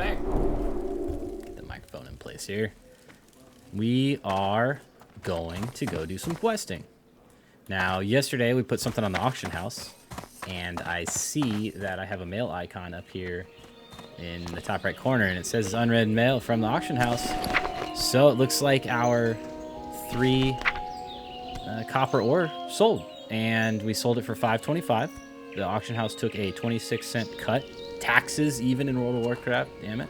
back. Get the microphone in place here. We are going to go do some questing. Now, yesterday we put something on the auction house, and I see that I have a mail icon up here in the top right corner, and it says unread mail from the auction house. So it looks like our 3 copper ore sold, and we sold it for $5.25. The auction house took a 26-cent cut. Taxes, even in World of Warcraft, damn it.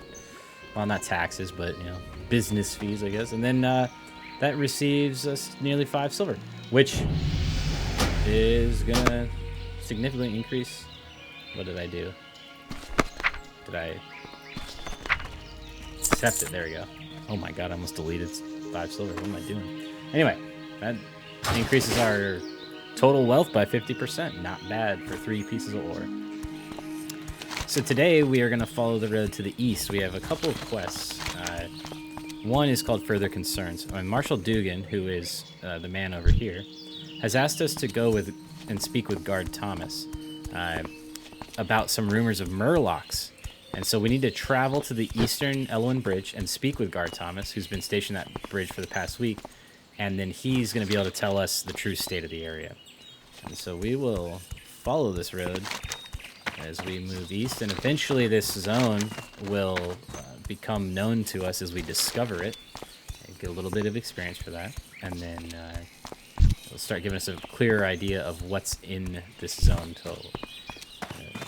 Well, not taxes, but, you know, business fees, I guess. And then that receives us nearly 5 silver, which is going to significantly increase. What did I do? Did I accept it? There we go. Oh my god, I almost deleted 5 silver. What am I doing? Anyway, that increases our total wealth by 50%. Not bad for 3 pieces of ore. So today we are going to follow the road to the east. We have a couple of quests. One is called Further Concerns. Marshal Dugan, who is the man over here, has asked us to go with and speak with Guard Thomas about some rumors of murlocs. And so we need to travel to the eastern Elwyn Bridge and speak with Guard Thomas, who's been stationed at that bridge for the past week. And then he's going to be able to tell us the true state of the area. And so we will follow this road as we move east. And eventually this zone will become known to us as we discover it. And get a little bit of experience for that. And then it'll start giving us a clearer idea of what's in this zone total.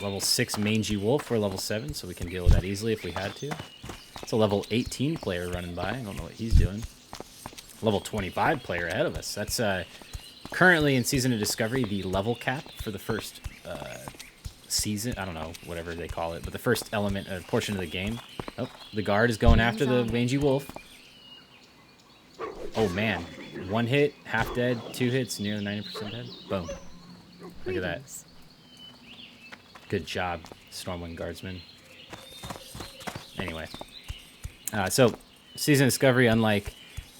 Level 6 Mangy Wolf, we're level 7, so we can deal with that easily if we had to. It's a level 18 player running by. I don't know what he's doing. Level 25 player ahead of us. That's currently in Season of Discovery, the level cap for the first season. I don't know, whatever they call it, but the first element, portion of the game. Oh, the guard is going after the Mangy Wolf. Oh, man. 1 hit, half dead, 2 hits, nearly 90% dead. Boom. Look at that. Good job, Stormwind Guardsman. Anyway. So, Season of Discovery, unlike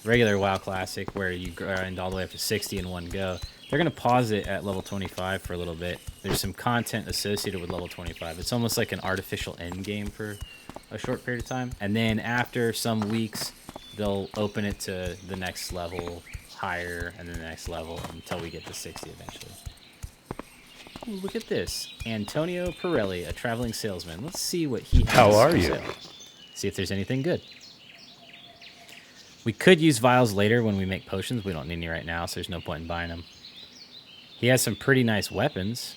regular WoW Classic, where you grind all the way up to 60 in one go, they're going to pause it at level 25 for a little bit. There's some content associated with level 25. It's almost like an artificial end game for a short period of time. And then after some weeks, they'll open it to the next level higher and then the next level until we get to 60 eventually. Ooh, look at this. Antonio Pirelli, a traveling salesman. Let's see what he has. How are you? Sale. See if there's anything good. We could use vials later when we make potions. We don't need any right now, so there's no point in buying them. He has some pretty nice weapons.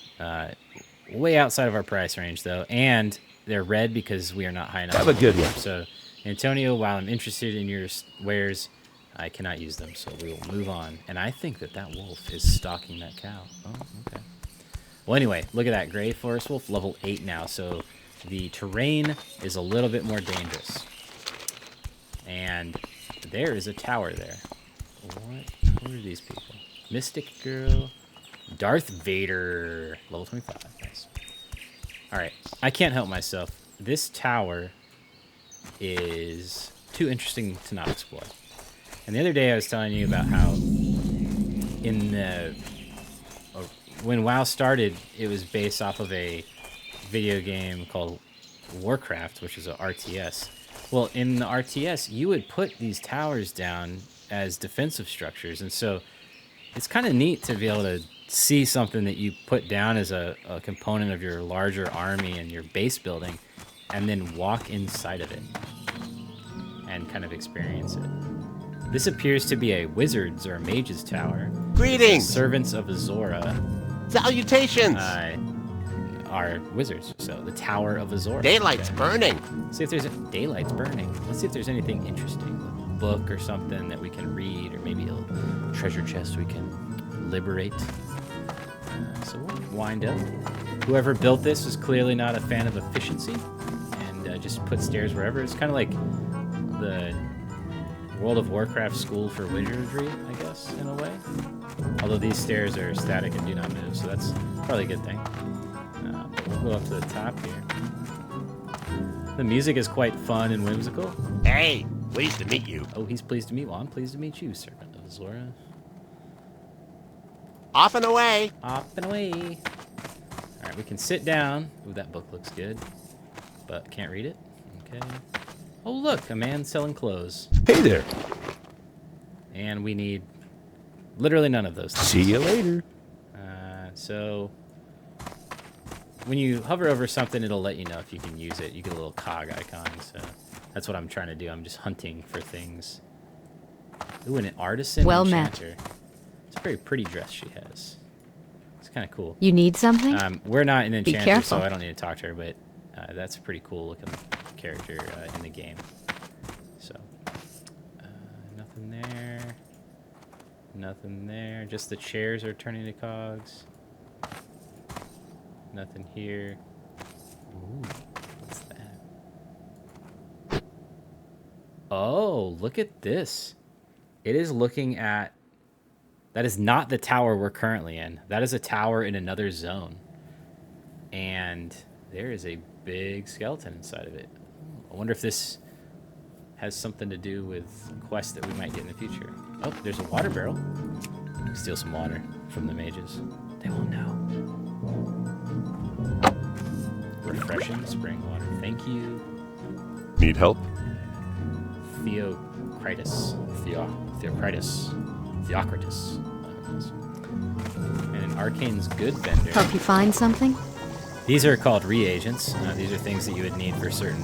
Way outside of our price range, though. And they're red because we are not high enough. Have a good one. So, Antonio, while I'm interested in your wares, I cannot use them, so we will move on. And I think that wolf is stalking that cow. Oh, okay. Well, anyway, look at that. Gray Forest Wolf, level 8 now, so the terrain is a little bit more dangerous. And there is a tower there. What are these people? Mystic Girl. Darth Vader. Level 25. Nice. Alright, I can't help myself. This tower is too interesting to not explore. And the other day I was telling you about how in the... when WoW started, it was based off of a video game called Warcraft, which is a RTS. Well, in the RTS, you would put these towers down as defensive structures, and so it's kind of neat to be able to see something that you put down as a component of your larger army and your base building, and then walk inside of it and kind of experience it. This appears to be a wizard's or a mage's tower. Greetings! Servants of Azora. Salutations! Are wizards, so the Tower of Azora. Daylight's burning. See if there's daylight's burning. Let's see if there's anything interesting, a book or something that we can read, or maybe a treasure chest we can liberate. So we'll wind up. Whoever built this was clearly not a fan of efficiency, and just put stairs wherever. It's kind of like the World of Warcraft school for wizardry, I guess, in a way. Although these stairs are static and do not move, so that's probably a good thing. We'll go up to the top here. The music is quite fun and whimsical. Hey, pleased to meet you. Oh, he's pleased to meet you. Well, I'm pleased to meet you, Servant of Azora. Off and away. Off and away. All right, we can sit down. Ooh, that book looks good, but can't read it. Okay. Oh, look, a man selling clothes. Hey there. And we need literally none of those things. See you later. So when you hover over something, it'll let you know if you can use it. You get a little cog icon, so that's what I'm trying to do. I'm just hunting for things. Ooh, an artisan Well enchanter. It's a very pretty dress she has. It's kind of cool. You need something? We're not an enchanter, careful. so I don't need to talk to her, but that's a pretty cool looking character in the game. So, nothing there. Nothing there. Just the chairs are turning to cogs. Nothing here. Ooh, what's that? Oh, look at this. It is looking at... That is not the tower we're currently in. That is a tower in another zone. And there is a big skeleton inside of it. I wonder if this has something to do with quests that we might get in the future. Oh, there's a water barrel. Steal some water from the mages. They won't know. Refreshing spring water. Thank you. Need help? Theocritus. Theocritus. And an Arcane's Good vendor. Help you find something? These are called reagents. These are things that you would need for certain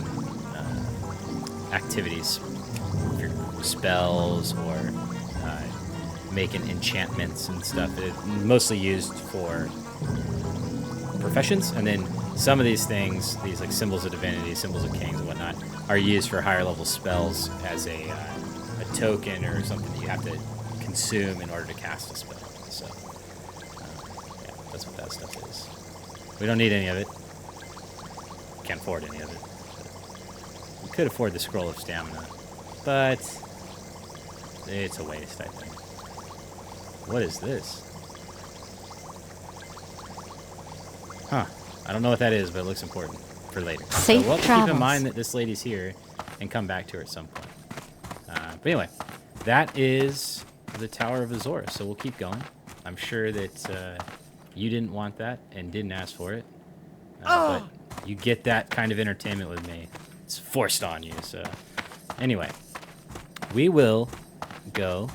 activities. For spells or making enchantments and stuff. It's mostly used for professions, and then some of these things, these like symbols of divinity, symbols of kings and whatnot, are used for higher level spells as a token or something that you have to consume in order to cast a spell. So, yeah, that's what that stuff is. We don't need any of it. Can't afford any of it. We could afford the Scroll of Stamina, but it's a waste, I think. What is this? Huh. I don't know what that is, but it looks important for later. Safe so we'll keep travels. in mind that this lady's here and come back to her at some point. But anyway, that is the Tower of Azor, so we'll keep going. I'm sure that you didn't want that and didn't ask for it. But you get that kind of entertainment with me. It's forced on you, so... Anyway, we will go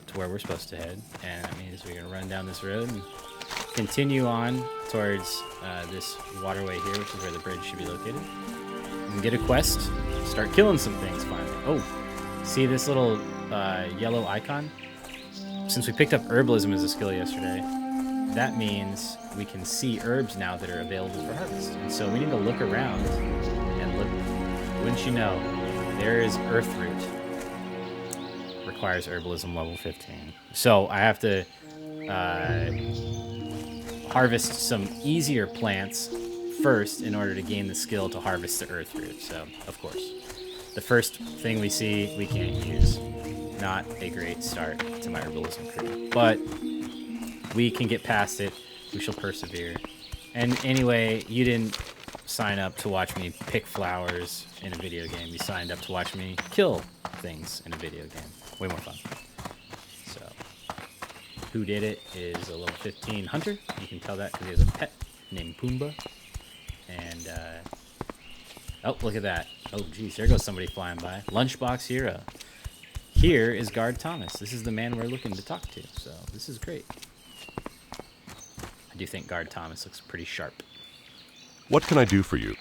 to where we're supposed to head, and that means we're going to run down this road and continue on towards this waterway here, which is where the bridge should be located. And get a quest, start killing some things finally. Oh, see this little yellow icon? Since we picked up herbalism as a skill yesterday, that means we can see herbs now that are available for harvest. And so we need to look around and look. Wouldn't you know, there is Earthroot. Requires herbalism level 15. So I have to harvest some easier plants first in order to gain the skill to harvest the Earthroot. So, of course, the first thing we see, we can't use. Not a great start to my herbalism crew. But we can get past it. We shall persevere. And anyway, you didn't sign up to watch me pick flowers in a video game. You signed up to watch me kill things in a video game. Way more fun. So, who did it is a level 15 hunter. You can tell that because he has a pet named Pumbaa. And, oh, look at that. Oh, geez, there goes somebody flying by. Lunchbox Hero. Here is Guard Thomas. This is the man we're looking to talk to, so this is great. I do think Guard Thomas looks pretty sharp. What can I do for you?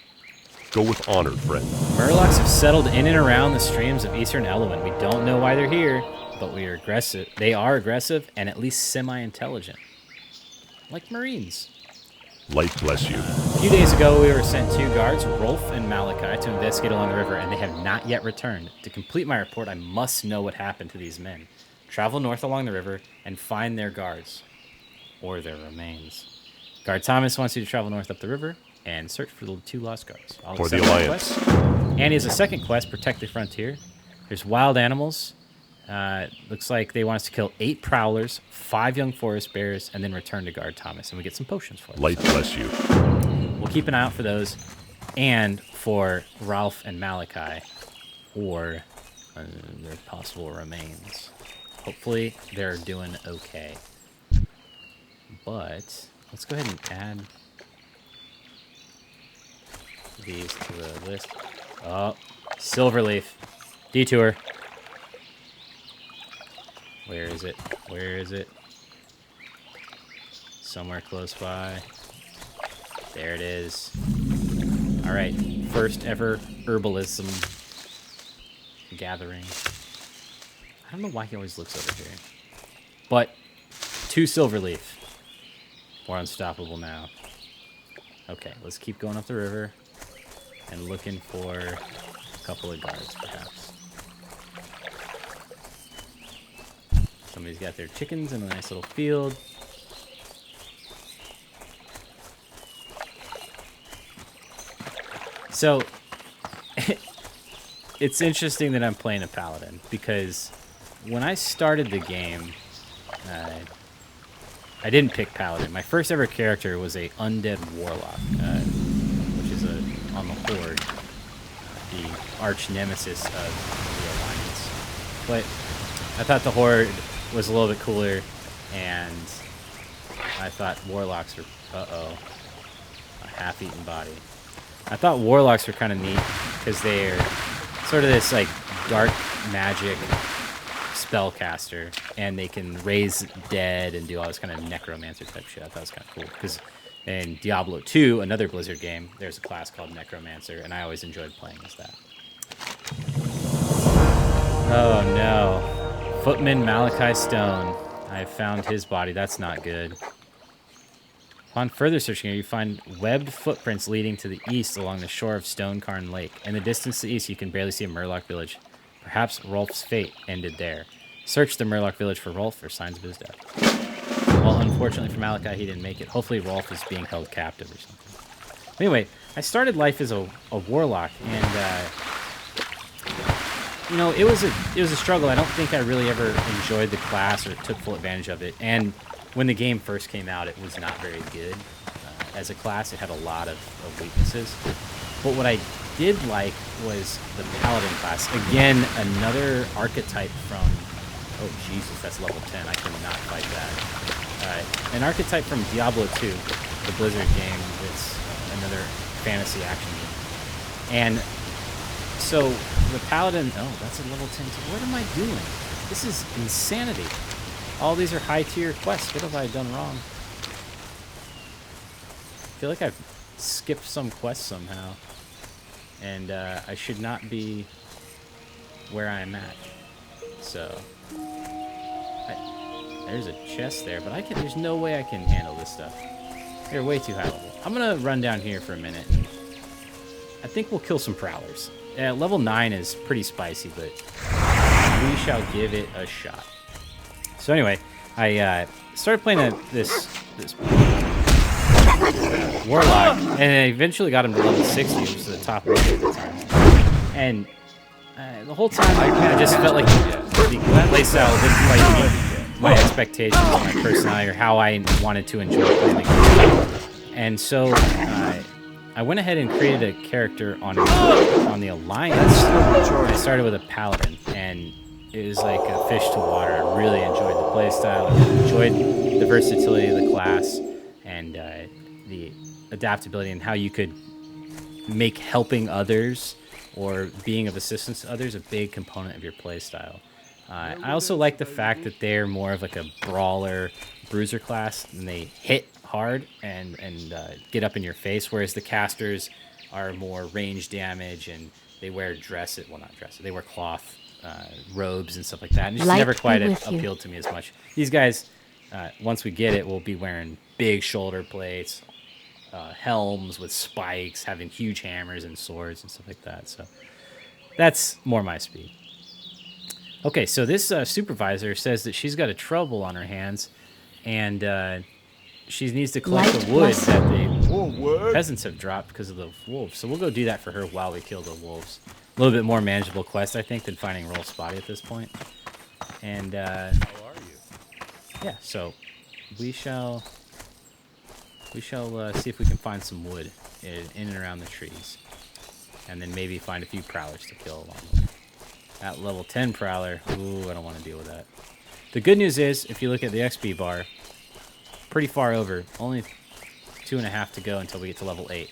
Go with honor, friend. Murlocs have settled in and around the streams of Eastern Elowen. We don't know why they're here, but we are aggressive. They are aggressive and at least semi-intelligent. Like Marines. Light bless you. A few days ago, we were sent 2 guards, Rolf and Malachi, to investigate along the river, and they have not yet returned. To complete my report, I must know what happened to these men. Travel north along the river and find their guards. Or their remains. Guard Thomas wants you to travel north up the river and search for the 2 lost guards. I'll For the accept that Alliance. quest. And he has a second quest, Protect the Frontier. There's wild animals. Looks like they want us to kill 8 prowlers, 5 young forest bears, and then return to Guard Thomas. And we get some potions for them. Light bless you. We'll keep an eye out for those. And for Ralph and Malachi. Or their possible remains. Hopefully they're doing okay. But let's go ahead and add these to the list. Oh, Silverleaf. Detour. Where is it? Where is it? Somewhere close by. There it is. All right, first ever herbalism gathering. I don't know why he always looks over here. But 2 Silverleaf. We're unstoppable now. Okay, let's keep going up the river and looking for a couple of guards, perhaps. Somebody's got their chickens in a nice little field. So, it's interesting that I'm playing a paladin, because when I started the game, I didn't pick paladin. My first ever character was a undead warlock, which is on the Horde, the arch nemesis of the Alliance. But I thought the Horde was a little bit cooler, and I thought warlocks were, a half-eaten body. I thought warlocks were kind of neat because they're sort of this like dark magic spellcaster, and they can raise dead and do all this kind of necromancer type shit. I thought it was kind of cool because in Diablo 2, another Blizzard game, there's a class called necromancer, and I always enjoyed playing as that. Oh no. Footman Malachi Stone. I found his body. That's not good. Upon further searching here, you find webbed footprints leading to the east along the shore of Stonecarn Lake. In the distance to the east, you can barely see a Murloc village. Perhaps Rolf's fate ended there. Search the Murloc village for Rolf for signs of his death. Well, unfortunately for Malachi, he didn't make it. Hopefully Rolf is being held captive or something. Anyway, I started life as a warlock, and you know, it was a struggle. I don't think I really ever enjoyed the class or took full advantage of it. And when the game first came out, it was not very good as a class. It had a lot of weaknesses. But what I did like was the Paladin class. Again, another archetype from... Oh, Jesus, that's level 10. I cannot fight that. An archetype from Diablo 2, the Blizzard game. It's another fantasy action game. And so the Paladin... Oh, that's a level 10. What am I doing? This is insanity. All these are high-tier quests. What have I done wrong? I feel like I've skipped some quest somehow. And I should not be where I'm at. So, there's a chest there, but there's no way I can handle this stuff. They're way too high level. I'm going to run down here for a minute. And I think we'll kill some prowlers. Level 9 is pretty spicy, but we shall give it a shot. So anyway, I started playing this warlock, and I eventually got him to level 60, which was the top rank at the time. And the whole time I just felt like the playstyle didn't quite meet my expectations, my personality, or how I wanted to enjoy playing the game. And so I went ahead and created a character on the Alliance. I started with a paladin, and it was like a fish to water. I really enjoyed the playstyle. I enjoyed the versatility of the class and the adaptability and how you could make helping others or being of assistance to others a big component of your playstyle. I also like the fact that they're more of like a brawler, bruiser class, and they hit hard and get up in your face, whereas the casters are more range damage and they wear they wear cloth robes and stuff like that. And it just never quite appealed to me as much. These guys, once we get it, will be wearing big shoulder plates, helms with spikes, having huge hammers and swords and stuff like that. So that's more my speed. Okay, so this supervisor says that she's got a trouble on her hands, and she needs to collect the wood that the peasants have dropped because of the wolves. So we'll go do that for her while we kill the wolves. A little bit more manageable quest, I think, than finding Rolf's body at this point. And how are you? Yeah, so we shall see if we can find some wood in and around the trees, and then maybe find a few prowlers to kill along the way. That level 10 prowler, ooh, I don't want to deal with that. The good news is, if you look at the XP bar, pretty far over, only 2.5 to go until we get to level 8.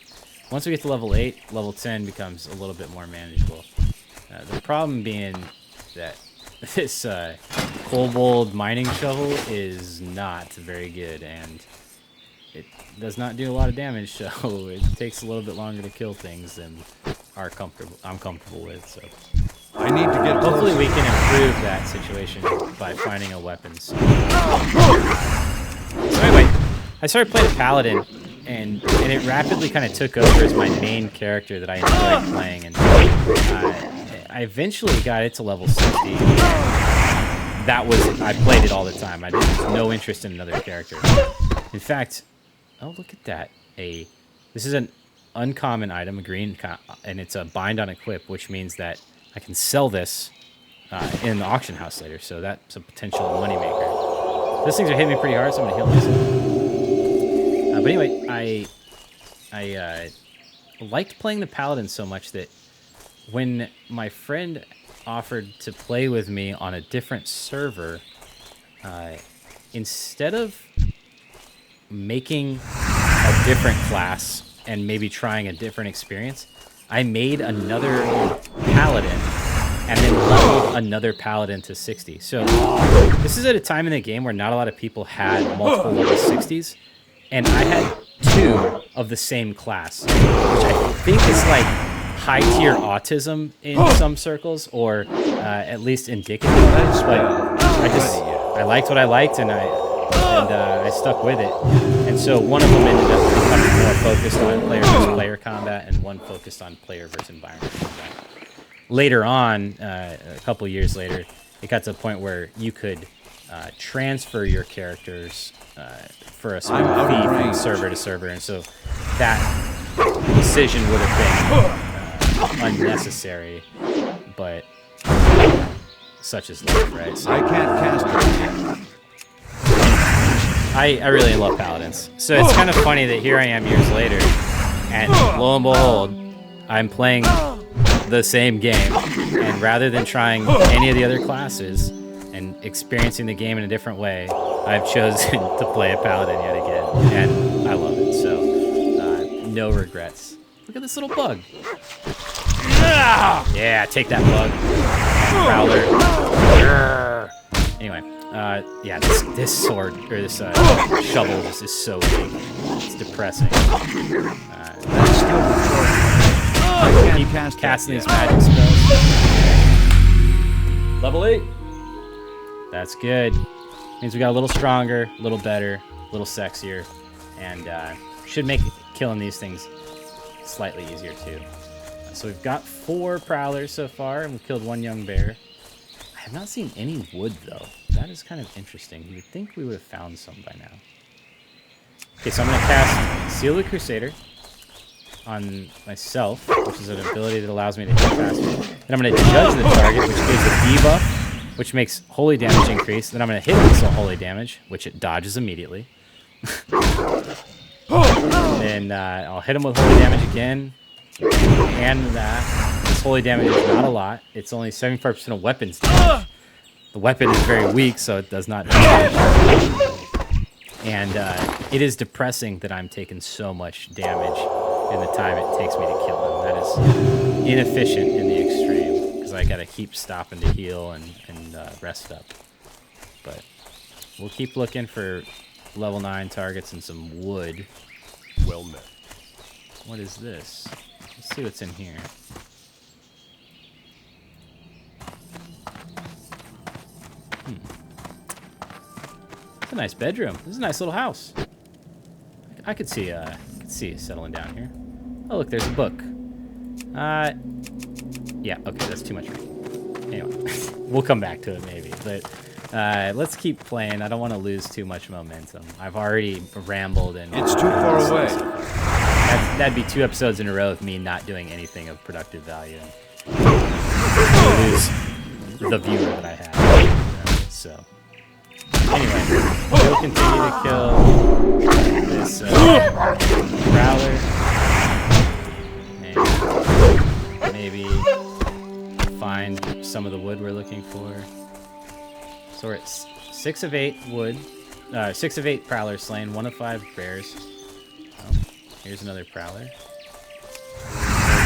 once we get to level 8, level 10 becomes a little bit more manageable. The problem being that this kobold mining shovel is not very good, and it does not do a lot of damage, so it takes a little bit longer to kill things than I'm comfortable with. So I need to get hopefully closer. we can improve that situation by finding a weapon. So anyway, I started playing a paladin, and it rapidly kind of took over as my main character that I enjoyed playing, and I eventually got it to level 60. I played it all the time. I had no interest in another character. In fact, oh, look at that. This is an uncommon item, a green, and it's a bind on equip, which means that I can sell this in the auction house later, so that's a potential moneymaker. Those things are hitting me pretty hard, so I'm going to heal myself. But anyway, I liked playing the paladin so much that when my friend offered to play with me on a different server, instead of making a different class and maybe trying a different experience, I made another paladin and then leveled another paladin to 60. So this is at a time in the game where not a lot of people had multiple level 60s, and I had 2 of the same class, which I think is like high-tier autism in some circles, or at least indicative of it. But I liked what I liked, and I stuck with it. And so one of them ended up becoming more focused on player versus player combat, and one focused on player versus environment combat. Later on, a couple years later, it got to a point where you could transfer your characters for a small fee from server to server, and so that decision would have been unnecessary, but such is life, right? So I can't cast it. I really love paladins. So it's kind of funny that here I am years later, and lo and behold, I'm playing the same game, and rather than trying any of the other classes and experiencing the game in a different way, I've chosen to play a paladin yet again, and I love it. So no regrets. Look at this little bug. Yeah, take that bug. Prowler. Anyway, yeah, this sword, or this shovel just is so big. It's depressing. Keep casting these magic spells. Level 8. That's good. Means we got a little stronger, a little better, a little sexier, and should make killing these things slightly easier too. So we've got 4 prowlers so far, and we've killed 1 young bear. I have not seen any wood though. That is kind of interesting. You would think we would have found some by now. Okay, so I'm going to cast Seal the Crusader on myself, which is an ability that allows me to hit faster. Then I'm going to judge the target, which gives a debuff, which makes holy damage increase. Then I'm going to hit it with some holy damage, which it dodges immediately. Then I'll hit him with holy damage again, and that. This holy damage is not a lot. It's only 75% of weapons damage. The weapon is very weak, so it does not damage. And it is depressing that I'm taking so much damage in the time it takes me to kill him. That is inefficient in the extreme, because I gotta keep stopping to heal and rest up. But we'll keep looking for level 9 targets and some wood. Well met. What is this? Let's see what's in here. It's a nice bedroom. This is a nice little house. I could see settling down here. Oh, look, there's a book. Yeah, okay, that's too much reading. Anyway, we'll come back to it maybe, but let's keep playing. I don't want to lose too much momentum. I've already rambled and It's too far away. That'd be 2 episodes in a row of me not doing anything of productive value. And lose the viewer that I have. So, anyway, we'll continue to kill this prowler, and maybe find some of the wood we're looking for. So we're at 6 of 8 wood, 6 of 8 prowlers slain, 1 of 5 bears. Oh, here's another prowler.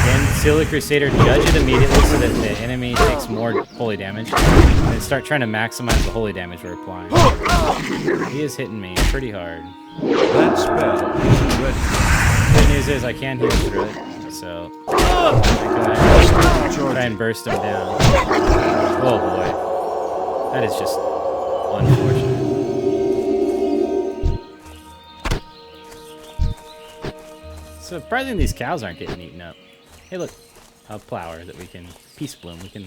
Again, Seal the Crusader, judge it immediately so that the enemy takes more holy damage. And then start trying to maximize the holy damage we're applying. He is hitting me pretty hard. That spell isn't ready. Good news is I can heal through it, so I'm gonna go ahead and try and burst him down. Oh boy. That is just unfortunate. So surprisingly these cows aren't getting eaten up. Hey look, a flower that we can, peace bloom, we can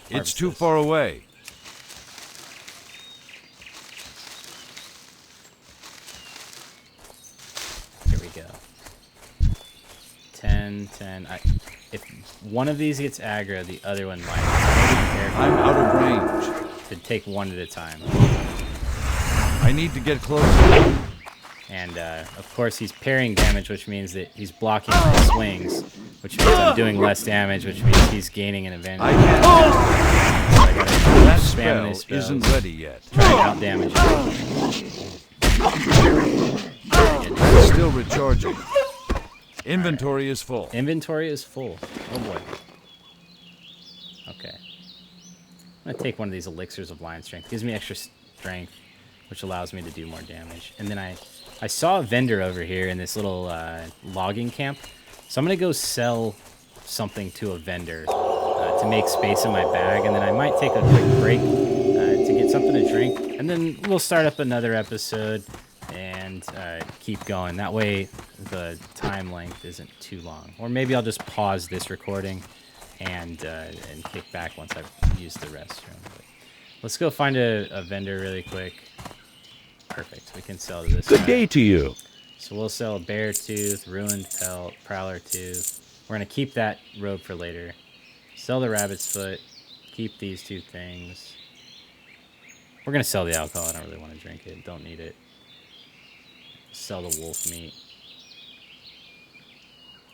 It's too this. far away. Here we go. 10, 10. If one of these gets aggro, the other one might. So be careful I'm out of range. to take one at a time. I need to get closer. And of course he's parrying damage, which means that he's blocking my swings, which means I'm doing less damage, which means he's gaining an advantage. I can't. So I gotta That spam spell these spells, isn't ready yet. try and out damage him. Still recharging. Inventory is full. Inventory is full. Oh boy. Okay. I'm gonna take one of these elixirs of lion strength. Gives me extra strength, which allows me to do more damage. And then I saw a vendor over here in this little logging camp, so I'm gonna go sell something to a vendor to make space in my bag, and then I might take a quick break to get something to drink, and then we'll start up another episode and keep going. That way the time length isn't too long. Or maybe I'll just pause this recording and kick back once I've used the restroom. But let's go find a vendor really quick. Perfect. We can sell this. Good day to you. So we'll sell a bear tooth, ruined pelt, prowler tooth. We're gonna keep that robe for later. Sell the rabbit's foot. Keep these two things. We're gonna sell the alcohol. I don't really want to drink it. Don't need it. Sell the wolf meat.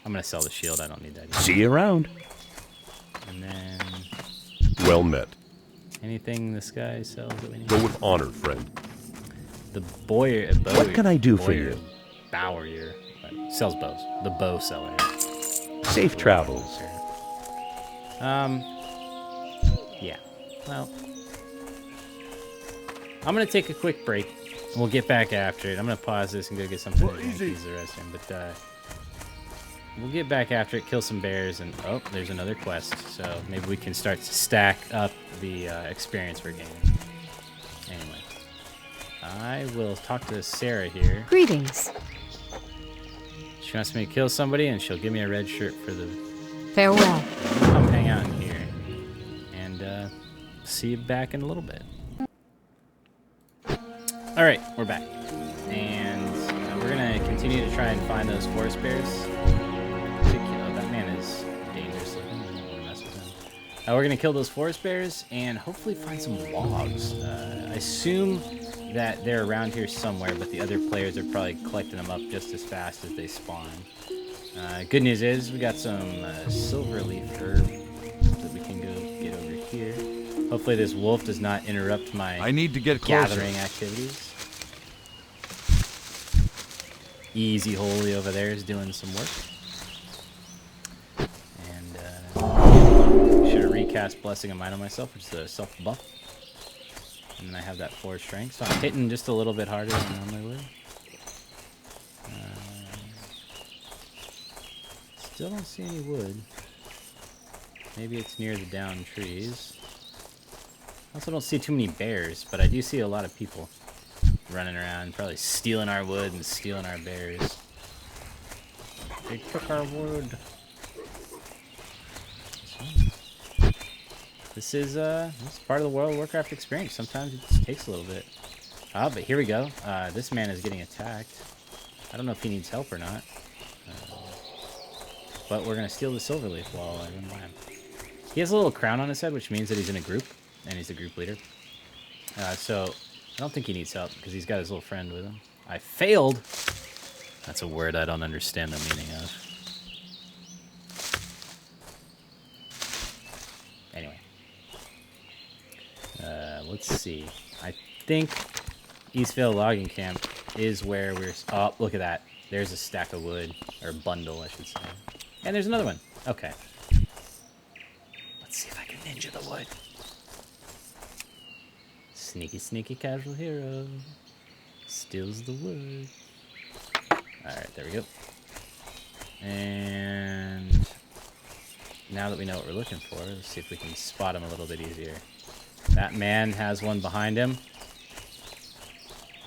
I'm gonna sell the shield. I don't need that either. See you around. And then Well met. anything this guy sells that we need. Go with honor, friend. The boyer. What can I do for you? Bower sells bows. The bow seller. Safe travels. Yeah. Well, I'm gonna take a quick break. And we'll get back after it. I'm gonna pause this and go get something to drink, use the restroom. But we'll get back after it, kill some bears, and oh, there's another quest. So maybe we can start to stack up the experience we're gaining. Anyway, I will talk to Sarah here. Greetings. She wants me to kill somebody, and she'll give me a red shirt for the. Farewell. Come hang out in here, and see you back in a little bit. All right, we're back, and we're gonna continue to try and find those forest bears. Oh, that man is dangerous looking. I don't want to mess with him. We're gonna kill those forest bears and hopefully find some logs. I assume that they're around here somewhere, but the other players are probably collecting them up just as fast as they spawn. Good news is we got some silver leaf herb that we can go get over here. Hopefully this wolf does not interrupt my I need to get closer. gathering activities. Easy Holy over there is doing some work. And should have recast Blessing of Might on myself, which is a self buff. And then I have that 4 strength, so I'm hitting just a little bit harder than I normally would. Still don't see any wood. Maybe it's near the downed trees. I also don't see too many bears, but I do see a lot of people running around, probably stealing our wood and stealing our bears. They took our wood. This is part of the World of Warcraft experience. Sometimes it just takes a little bit. But here we go. This man is getting attacked. I don't know if he needs help or not. But we're gonna steal the silver leaf while I run by him. He has a little crown on his head, which means that he's in a group, and he's a group leader. So I don't think he needs help because he's got his little friend with him. I failed. That's a word I don't understand the meaning of. Anyway, let's see. I think Eastvale Logging Camp is where we're. Oh, look at that. There's a stack of wood, or a bundle, I should say. And there's another one. Okay. Let's see if I can ninja the wood. Sneaky, sneaky casual hero. Steals the wood. Alright, there we go. And now that we know what we're looking for, let's see if we can spot him a little bit easier. That man has one behind him.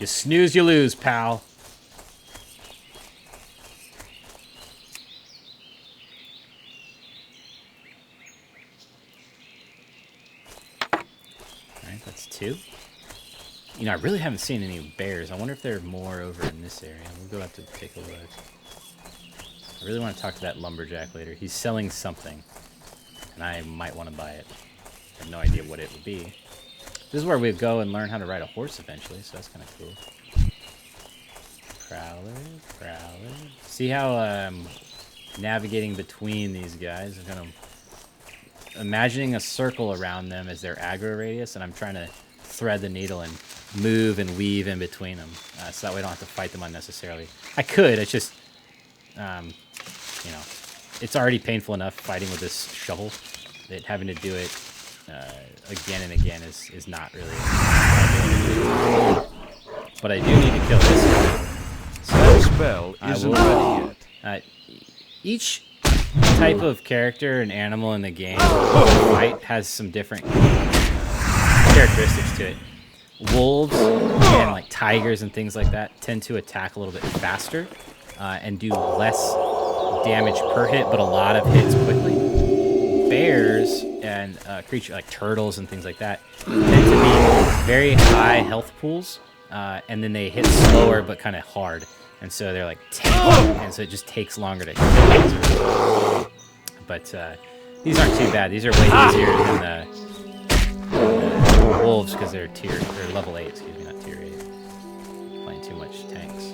You snooze, you lose, pal. Alright, that's 2. You know, I really haven't seen any bears. I wonder if there are more over in this area. We'll go have to take a look. I really want to talk to that lumberjack later. He's selling something, and I might want to buy it. I have no idea what it would be. This is where we go and learn how to ride a horse eventually, so that's kind of cool. Prowler, prowler. See how I'm navigating between these guys? I'm kind of imagining a circle around them as their aggro radius, and I'm trying to thread the needle and move and weave in between them, so that way I don't have to fight them unnecessarily. I could, it's just, you know, it's already painful enough fighting with this shovel that having to do it again and again is not really. But I do need to kill this guy. So That spell isn't ready yet. Each type of character and animal in the game fight has some different characteristics to it. Wolves and like tigers and things like that tend to attack a little bit faster and do less damage per hit, but a lot of hits quickly. Bears and creatures like turtles and things like that tend to be very high health pools, and then they hit slower but kind of hard, and so they're like tanky, and so it just takes longer to kill. But these aren't too bad. These are way easier than the wolves because they're level 8. Excuse me, not tier 8. Playing too much tanks.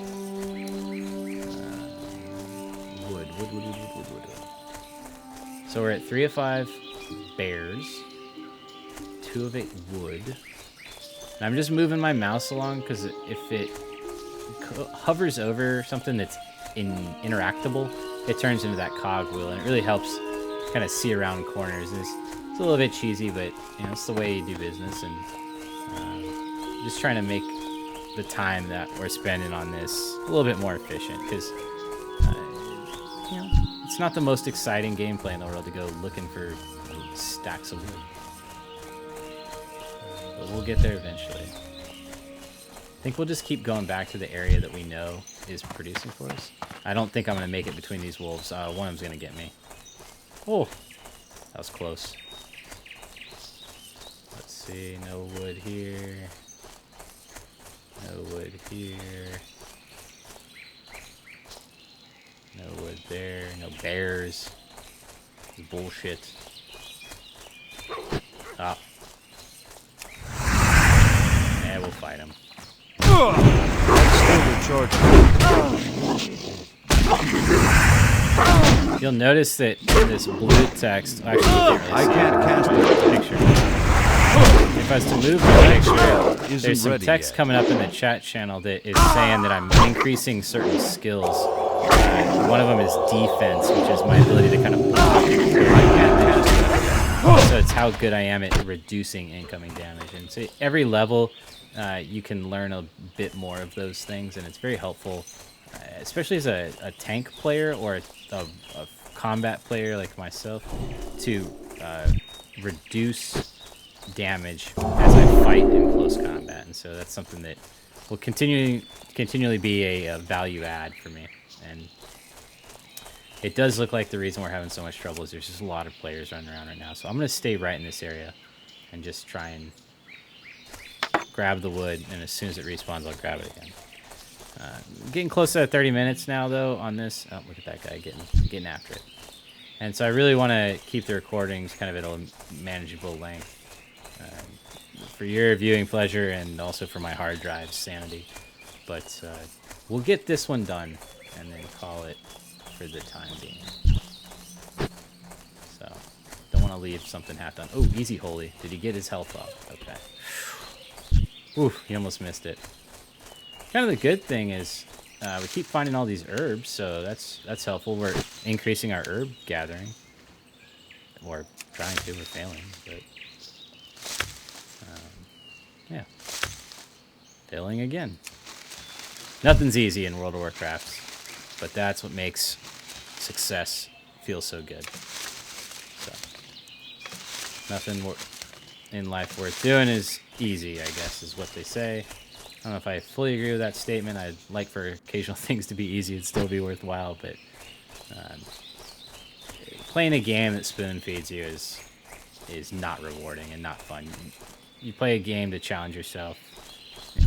Wood. So we're at 3 of 5 bears, 2 of 8 wood. And I'm just moving my mouse along because if it hovers over something that's interactable, it turns into that cog wheel, and it really helps kind of see around corners. And it's a little bit cheesy, but you know, it's the way you do business, and just trying to make the time that we're spending on this a little bit more efficient, because you know, it's not the most exciting gameplay in the world to go looking for stacks of wood. But we'll get there eventually. I think we'll just keep going back to the area that we know is producing for us. I don't think I'm going to make it between these wolves. One of them's going to get me. Oh, that was close. Let's see, no wood here. No wood here. No wood there. No bears. Bullshit. Ah. Yeah, we'll fight him. You'll notice that this blue text. Actually, I can't cast it. Picture. If I was to move the picture, there's some text coming up in the chat channel that is saying that I'm increasing certain skills. One of them is defense, which is my ability to kind of block damage. So it's how good I am at reducing incoming damage. And so every level, you can learn a bit more of those things, and it's very helpful, especially as a tank player or a combat player like myself, to reduce damage as I fight in close combat. And so that's something that will continually be a value add for me. And it does look like the reason we're having so much trouble is there's just a lot of players running around right now. So I'm going to stay right in this area and just try and grab the wood, and as soon as it respawns, I'll grab it again. Getting close to 30 minutes now, though, on this. Oh, look at that guy getting after it. And so I really want to keep the recordings kind of at a manageable length for your viewing pleasure and also for my hard drive's sanity. But we'll get this one done and then call it for the time being. So don't want to leave something half done. Oh, easy holy. Did he get his health off? Okay. Oof, he almost missed it. Kind of the good thing is we keep finding all these herbs, so that's helpful. We're increasing our herb gathering. Or trying to, we're failing, but yeah. Failing again. Nothing's easy in World of Warcraft, but that's what makes success feel so good. So, nothing in life worth doing is easy, I guess, is what they say. I don't know if I fully agree with that statement. I'd like for occasional things to be easy and still be worthwhile, but playing a game that spoon feeds you is not rewarding and not fun. You play a game to challenge yourself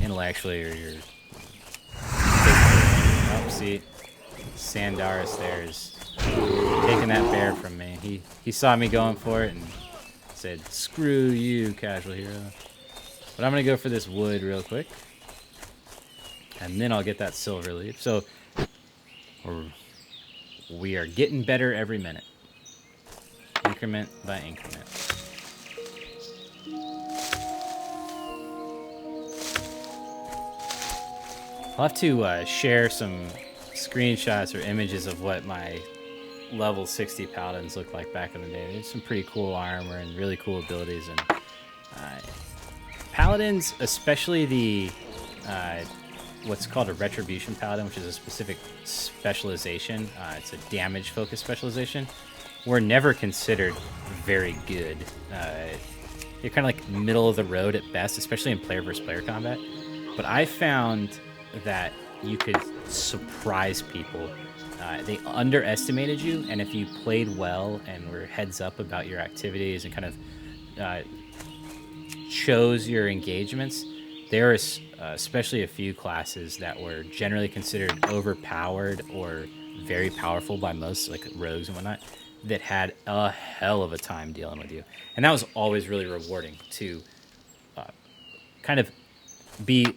intellectually, or you're physically. Oh, see, Sandaris there is taking that bear from me. He saw me going for it and said, "Screw you, casual hero." But I'm gonna go for this wood real quick, and then I'll get that silver leaf. So we are getting better every minute, increment by increment. I'll have to share some screenshots or images of what my level 60 paladins looked like back in the day. There's some pretty cool armor and really cool abilities, and paladins, especially the what's called a retribution paladin, which is a specific specialization. It's a damage focused specialization. Were never considered very good. You're kind of like middle of the road at best, especially in player versus player combat. But I found that you could surprise people. They underestimated you, and if you played well and were heads up about your activities and kind of chose your engagements, there are especially a few classes that were generally considered overpowered or very powerful by most, like rogues and whatnot, that had a hell of a time dealing with you. And that was always really rewarding to kind of be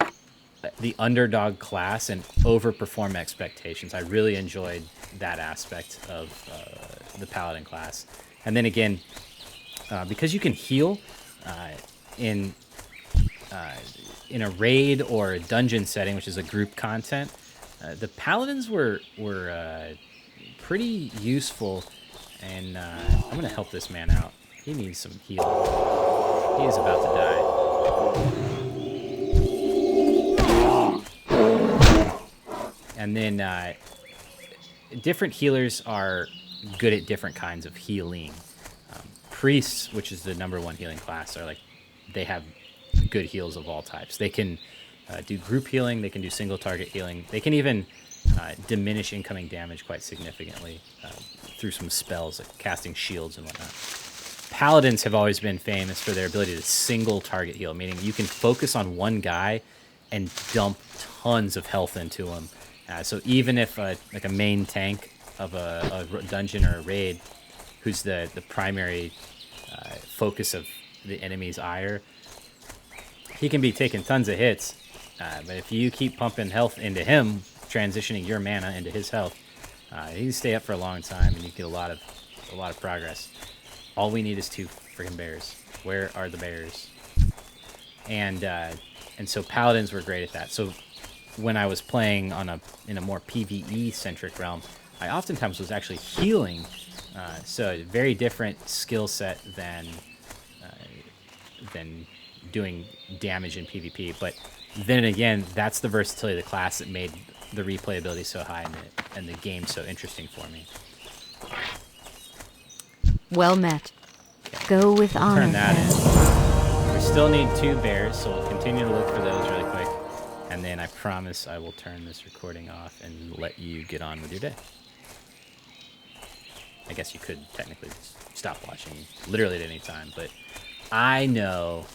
the underdog class and overperform expectations. I really enjoyed that aspect of the paladin class. And then again, because you can heal in a raid or a dungeon setting, which is a group content, the paladins were pretty useful. And I'm gonna help this man out. He needs some healing. He is about to die. And then different healers are good at different kinds of healing. Priests, which is the #1 healing class, are like, they have good heals of all types. They can do group healing. They can do single target healing. They can even diminish incoming damage quite significantly through some spells, like casting shields and whatnot. Paladins have always been famous for their ability to single target heal, meaning you can focus on one guy and dump tons of health into him. So even if like a main tank of a dungeon or a raid, who's the primary focus of the enemy's ire, he can be taking tons of hits. But if you keep pumping health into him, transitioning your mana into his health, he can stay up for a long time, and you get a lot of progress. All we need is 2 freaking bears. Where are the bears? And so paladins were great at that. So when I was playing in a more PvE centric realm, I oftentimes was actually healing. So a very different skill set than doing damage in PvP. But then again, that's the versatility of the class that made the replayability so high and the game so interesting for me. Well met. Go with honor. Turn that in. We still need 2 bears, so we'll continue to look for those really quick. And then I promise I will turn this recording off and let you get on with your day. I guess you could technically stop watching literally at any time, but I know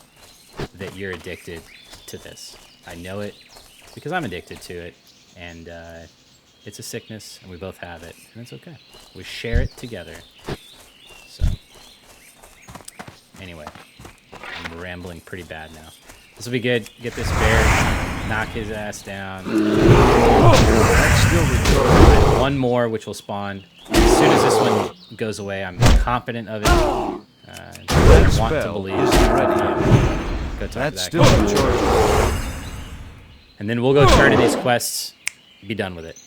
that you're addicted to this. I know it because I'm addicted to it, and it's a sickness, and we both have it, and it's okay. We share it together. So, anyway, I'm rambling pretty bad now. This will be good. Get this bear, knock his ass down. One more, which will spawn. As soon as this one goes away, I'm confident of it. I want to believe. Go talk to that guy. And then we'll go turn in these quests be done with it.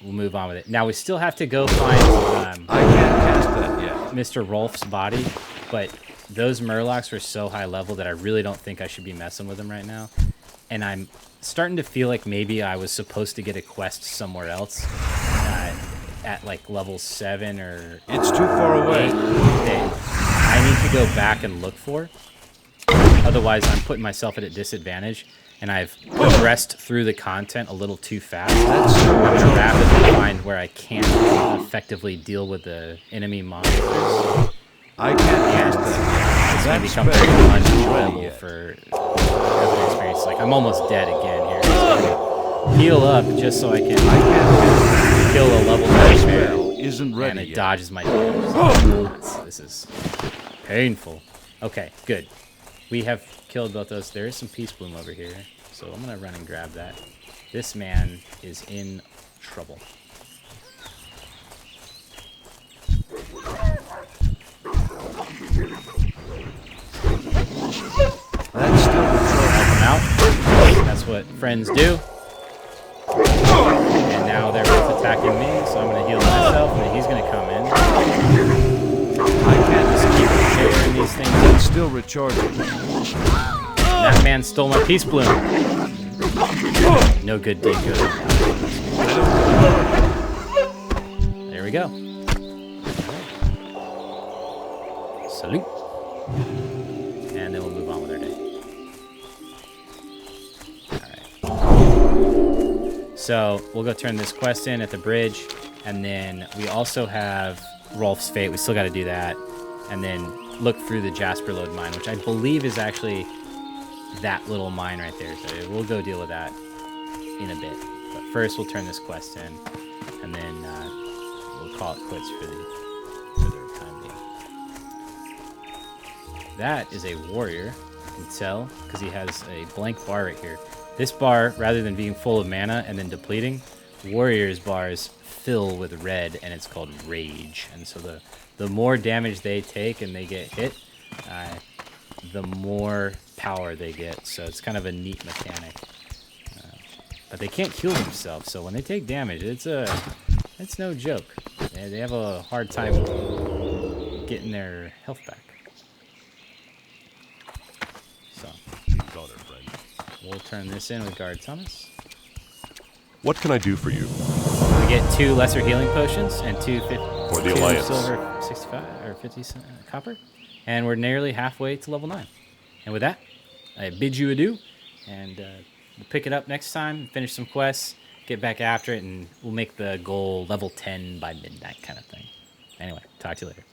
We'll move on with it. Now we still have to go find I can't cast that yet. Mr. Rolf's body, but those Murlocs were so high level that I really don't think I should be messing with them right now. And I'm starting to feel like maybe I was supposed to get a quest somewhere else at like level 7 or It's too far away. 8 that I need to go back and look for. Otherwise, I'm putting myself at a disadvantage, and I've progressed through the content a little too fast. I'm going to rapidly find where I can't effectively deal with the enemy monsters. I can't cast that. It's going to That's become better. very Ready unenjoyable yet. for other experience. Like, I'm almost dead again here. So I'm gonna heal up just so I can kill a level nightmare, Spell isn't ready and it yet. dodges my damage. This is painful. Okay, good. We have killed both those. There is some Peace Bloom over here, so I'm going to run and grab that. This man is in trouble. That's still the trouble. Help him out. That's what friends do. And now they're both attacking me, so I'm going to heal myself, and then he's going to come in. I can't Just keep clearing these things. It's still recharging. That man stole my Peace Bloom. No good deed goes unpunished. There we go. Salute. And then we'll move on with our day. Alright. So we'll go turn this quest in at the bridge. And then we also have Rolf's Fate. We still got to do that. And then look through the Jasper Lode mine, which I believe is actually that little mine right there. So we'll go deal with that in a bit. But first we'll turn this quest in, and then we'll call it quits for the time being. That is a warrior, you can tell, because he has a blank bar right here. This bar, rather than being full of mana and then depleting, warriors bars fill with red, and it's called rage. And so the more damage they take and they get hit, the more power they get. So it's kind of a neat mechanic. But they can't heal themselves, so when they take damage, it's no joke. They have a hard time getting their health back. So Got it, friend. we'll turn this in with Guard Thomas. What can I do for you? We get 2 lesser healing potions and 2 For the 2 Alliance. silver 65 or 50 copper, and we're nearly halfway to level 9. And with that, I bid you adieu, and we'll pick it up next time, finish some quests, get back after it, and we'll make the goal level 10 by midnight kind of thing. Anyway, talk to you later.